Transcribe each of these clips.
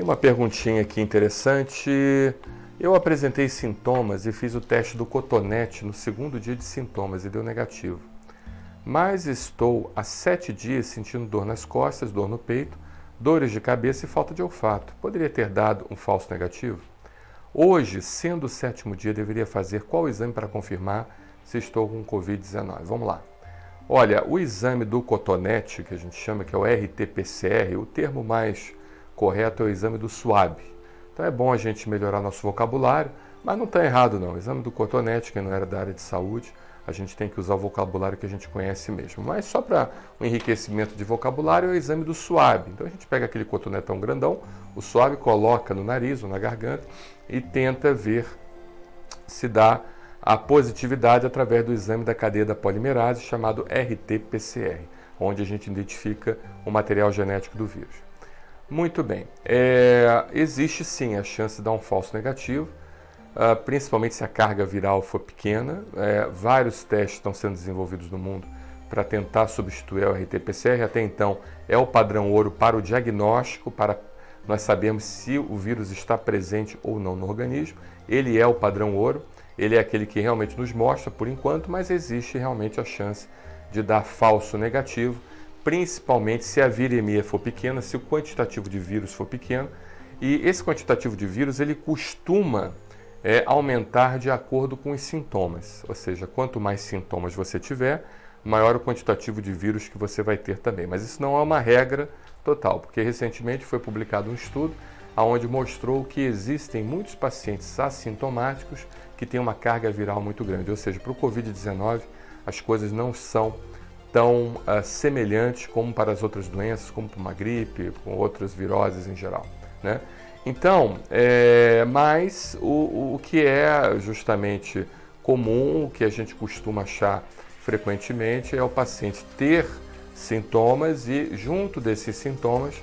uma perguntinha aqui interessante. Eu apresentei sintomas e fiz o teste do cotonete no segundo dia de sintomas e deu negativo. Mas estou há 7 dias sentindo dor nas costas, dor no peito, dores de cabeça e falta de olfato. Poderia ter dado um falso negativo? Hoje, sendo o 7º dia, deveria fazer qual exame para confirmar se estou com Covid-19? Vamos lá. Olha, o exame do cotonete, que a gente chama, que é o RT-PCR, o termo mais correto é o exame do SWAB. Então é bom a gente melhorar nosso vocabulário, mas não está errado não. O exame do cotonete, quem não era da área de saúde, a gente tem que usar o vocabulário que a gente conhece mesmo. Mas só para um enriquecimento de vocabulário é o exame do SWAB. Então a gente pega aquele cotonetão grandão, o SWAB, coloca no nariz ou na garganta e tenta ver se dá a positividade através do exame da cadeia da polimerase, chamado RT-PCR, onde a gente identifica o material genético do vírus. Muito bem, existe sim a chance de dar um falso negativo, principalmente se a carga viral for pequena. Vários testes estão sendo desenvolvidos no mundo para tentar substituir o RT-PCR. Até então é o padrão ouro para o diagnóstico, para nós sabermos se o vírus está presente ou não no organismo. Ele é o padrão ouro. Ele é aquele que realmente nos mostra por enquanto, mas existe realmente a chance de dar falso negativo, principalmente se a viremia for pequena, se o quantitativo de vírus for pequeno. E esse quantitativo de vírus ele costuma aumentar de acordo com os sintomas, ou seja, quanto mais sintomas você tiver, maior o quantitativo de vírus que você vai ter também. Mas isso não é uma regra total, porque recentemente foi publicado um estudo onde mostrou que existem muitos pacientes assintomáticos que têm uma carga viral muito grande, ou seja, para o Covid-19 as coisas não são tão semelhantes como para as outras doenças, como para uma gripe, com outras viroses em geral, né? Então, mas o que é justamente comum, o que a gente costuma achar frequentemente é o paciente ter sintomas e, junto desses sintomas,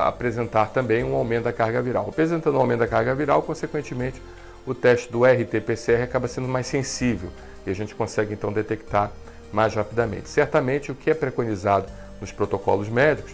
apresentar também um aumento da carga viral. Apresentando um aumento da carga viral, consequentemente, o teste do RT-PCR acaba sendo mais sensível e a gente consegue então detectar mais rapidamente. Certamente o que é preconizado nos protocolos médicos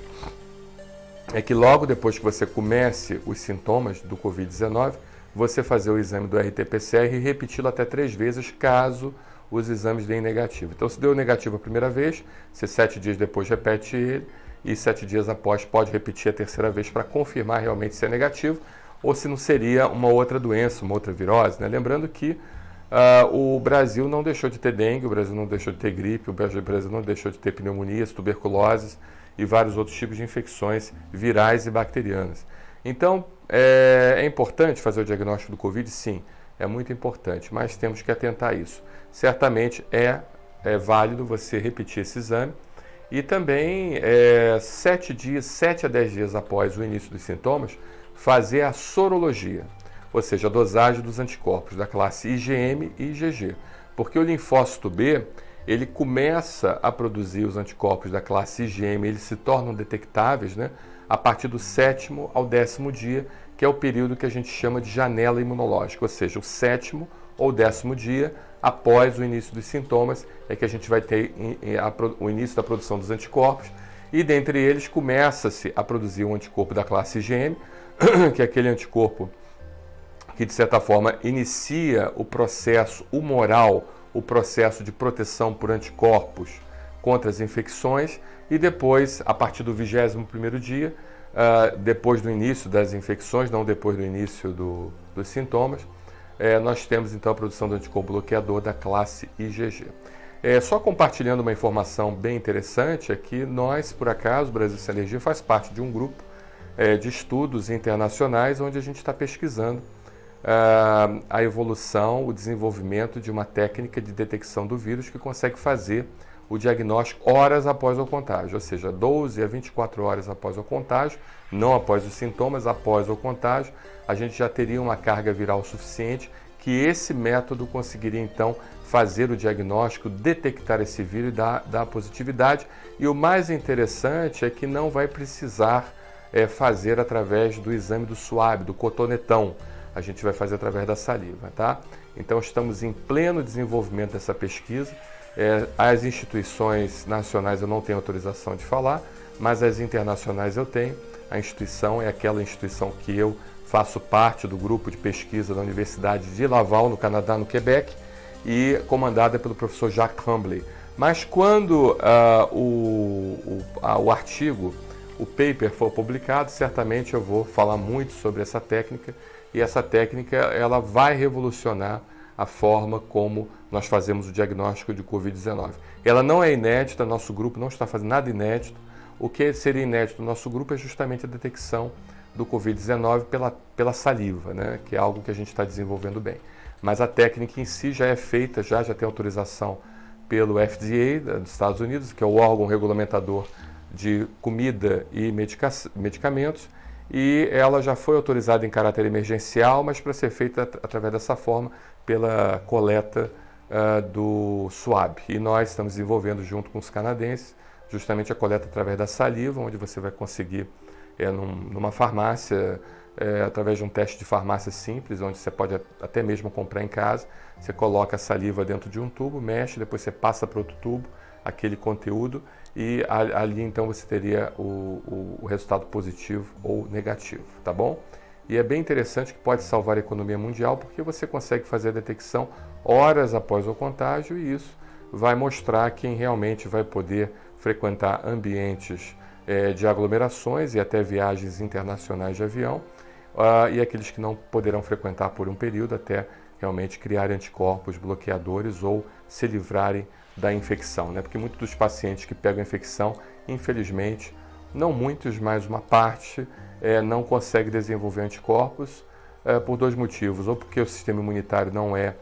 é que logo depois que você comece os sintomas do Covid-19, você fazer o exame do RT-PCR e repeti-lo até 3 vezes caso os exames deem negativo. Então, se deu negativo a primeira vez, você 7 dias depois repete ele e 7 dias após pode repetir a 3ª vez para confirmar realmente se é negativo ou se não seria uma outra doença, uma outra virose, né? Lembrando que o Brasil não deixou de ter dengue, o Brasil não deixou de ter gripe, o Brasil não deixou de ter pneumonias, tuberculoses e vários outros tipos de infecções virais e bacterianas. Então, é importante fazer o diagnóstico do Covid? Sim, é muito importante, mas temos que atentar a isso. Certamente é válido você repetir esse exame e também 7 a 10 dias após o início dos sintomas, fazer a sorologia, ou seja, a dosagem dos anticorpos da classe IgM e IgG, porque o linfócito B ele começa a produzir os anticorpos da classe IgM, eles se tornam detectáveis, né, a partir do 7º ao 10º dia, que é o período que a gente chama de janela imunológica, ou seja, o 7º ou 10º dia após o início dos sintomas é que a gente vai ter o início da produção dos anticorpos e dentre eles começa-se a produzir um anticorpo da classe IgM, que é aquele anticorpo que de certa forma inicia o processo humoral, o processo de proteção por anticorpos contra as infecções e depois, a partir do 21º dia, depois do início das infecções, não depois do início dos sintomas, nós temos então a produção do anticorpo bloqueador da classe IgG. Só compartilhando uma informação bem interessante é que nós, por acaso, o Brasil Sem Alergia faz parte de um grupo de estudos internacionais onde a gente está pesquisando a evolução, o desenvolvimento de uma técnica de detecção do vírus que consegue fazer o diagnóstico horas após o contágio, ou seja, 12 a 24 horas após o contágio, não após os sintomas, após o contágio, a gente já teria uma carga viral suficiente que esse método conseguiria então fazer o diagnóstico, detectar esse vírus e dar a positividade. E o mais interessante é que não vai precisar fazer através do exame do SWAB, do cotonetão. A gente vai fazer através da saliva, tá? Então estamos em pleno desenvolvimento dessa pesquisa. As instituições nacionais eu não tenho autorização de falar, mas as internacionais eu tenho. A instituição é aquela instituição que eu faço parte do grupo de pesquisa da Universidade de Laval, no Canadá, no Quebec, e comandada pelo professor Jacques Tremblay. Mas quando o artigo, o paper for publicado, certamente eu vou falar muito sobre essa técnica, e essa técnica ela vai revolucionar a forma como nós fazemos o diagnóstico de Covid-19. Ela não é inédita, nosso grupo não está fazendo nada inédito. O que seria inédito no nosso grupo é justamente a detecção do Covid-19 pela saliva, né? Que é algo que a gente está desenvolvendo bem. Mas a técnica em si já é feita, já tem autorização pelo FDA dos Estados Unidos, que é o órgão regulamentador de comida e medicamentos, e ela já foi autorizada em caráter emergencial, mas para ser feita através dessa forma, pela coleta do swab. E nós estamos desenvolvendo junto com os canadenses justamente a coleta através da saliva, onde você vai conseguir numa farmácia, através de um teste de farmácia simples, onde você pode até mesmo comprar em casa. Você coloca a saliva dentro de um tubo, mexe, depois você passa para outro tubo aquele conteúdo e ali então você teria o resultado positivo ou negativo, tá bom? E é bem interessante que pode salvar a economia mundial porque você consegue fazer a detecção horas após o contágio e isso vai mostrar quem realmente vai poder frequentar ambientes de aglomerações e até viagens internacionais de avião e aqueles que não poderão frequentar por um período até realmente criar anticorpos bloqueadores ou se livrarem da infecção, né? Porque muitos dos pacientes que pegam a infecção, infelizmente, não muitos, mas uma parte não consegue desenvolver anticorpos por dois motivos, ou porque o sistema imunitário não é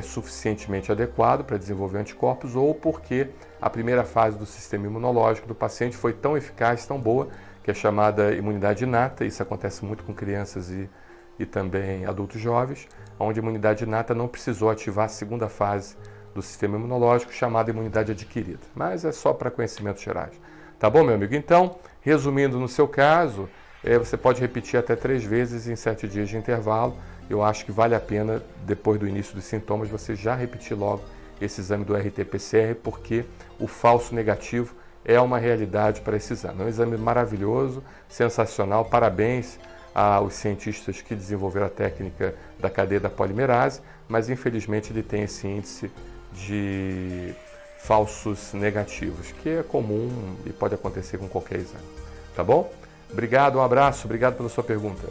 suficientemente adequado para desenvolver anticorpos, ou porque a primeira fase do sistema imunológico do paciente foi tão eficaz, tão boa, que é chamada imunidade inata. Isso acontece muito com crianças e também adultos jovens, onde a imunidade inata não precisou ativar a segunda fase do sistema imunológico, chamada imunidade adquirida. Mas é só para conhecimentos gerais. Tá bom, meu amigo? Então, resumindo no seu caso, você pode repetir até 3 vezes em 7 dias de intervalo. Eu acho que vale a pena, depois do início dos sintomas, você já repetir logo esse exame do RT-PCR, porque o falso negativo é uma realidade para esse exame. É um exame maravilhoso, sensacional. Parabéns aos cientistas que desenvolveram a técnica da cadeia da polimerase, mas infelizmente ele tem esse índice de falsos negativos, que é comum e pode acontecer com qualquer exame. Tá bom? Obrigado, um abraço, obrigado pela sua pergunta.